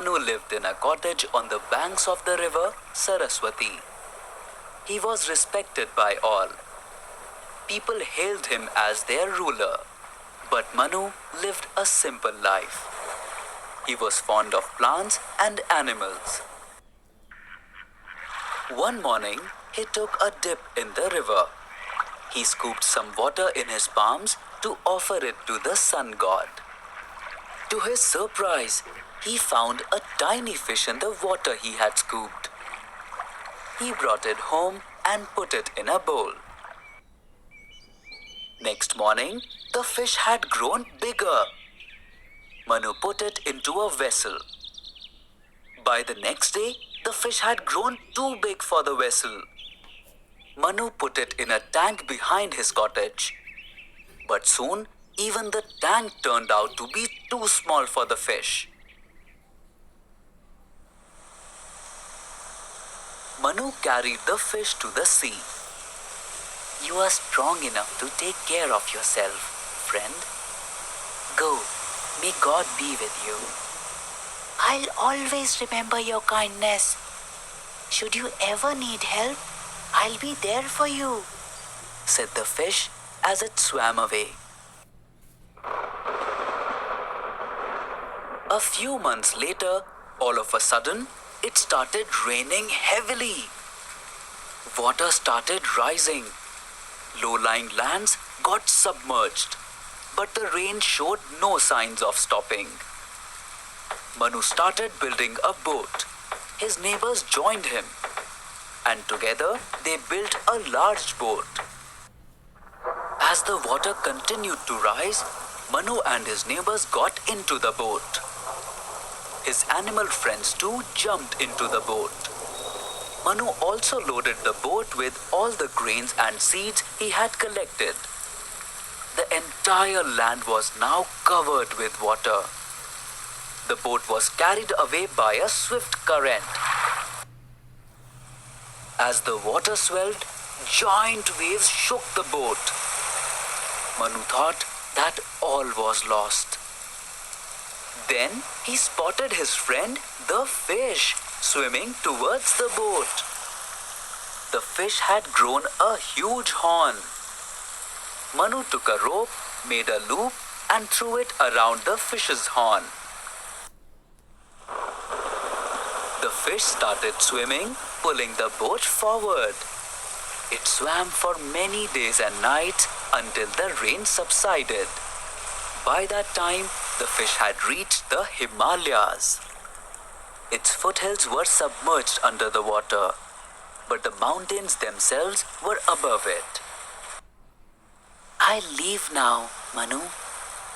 Manu lived in a cottage on the banks of the river Saraswati. He was respected by all. People hailed him as their ruler. But Manu lived a simple life. He was fond of plants and animals. One morning, he took a dip in the river. He scooped some water in his palms to offer it to the sun god. To his surprise, he found a tiny fish in the water he had scooped. He brought it home and put it in a bowl. Next morning, the fish had grown bigger. Manu put it into a vessel. By the next day, the fish had grown too big for the vessel. Manu put it in a tank behind his cottage. But soon, even the tank turned out to be too small for the fish. Manu carried the fish to the sea. You are strong enough to take care of yourself, friend. Go, may God be with you. I'll always remember your kindness. Should you ever need help, I'll be there for you, said the fish as it swam away. A few months later, all of a sudden, it started raining heavily. Water started rising. Low-lying lands got submerged, but the rain showed no signs of stopping. Manu started building a boat. His neighbors joined him, and together they built a large boat. As the water continued to rise, Manu and his neighbors got into the boat. His animal friends too jumped into the boat. Manu also loaded the boat with all the grains and seeds he had collected. The entire land was now covered with water. The boat was carried away by a swift current. As the water swelled, giant waves shook the boat. Manu thought that all was lost. Then he spotted his friend, the fish, swimming towards the boat. The fish had grown a huge horn. Manu took a rope, made a loop, and threw it around the fish's horn. The fish started swimming, pulling the boat forward. It swam for many days and nights until the rain subsided. By that time, the fish had reached the Himalayas. Its foothills were submerged under the water, but the mountains themselves were above it. I'll leave now, Manu,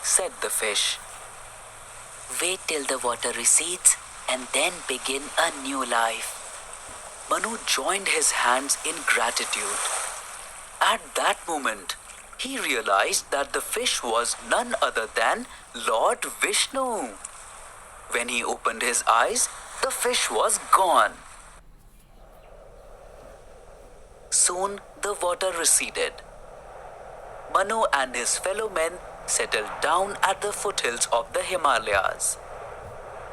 said the fish. Wait till the water recedes and then begin a new life. Manu joined his hands in gratitude. At that moment, he realized that the fish was none other than Lord Vishnu. When he opened his eyes, the fish was gone. Soon the water receded. Manu and his fellow men settled down at the foothills of the Himalayas.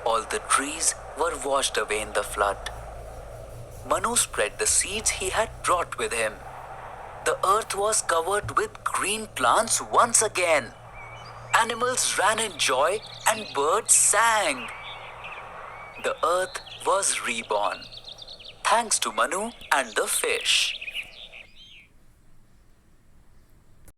All the trees were washed away in the flood. Manu spread the seeds he had brought with him. The earth was covered with green plants once again. Animals ran in joy and birds sang. The earth was reborn, thanks to Manu and the fish.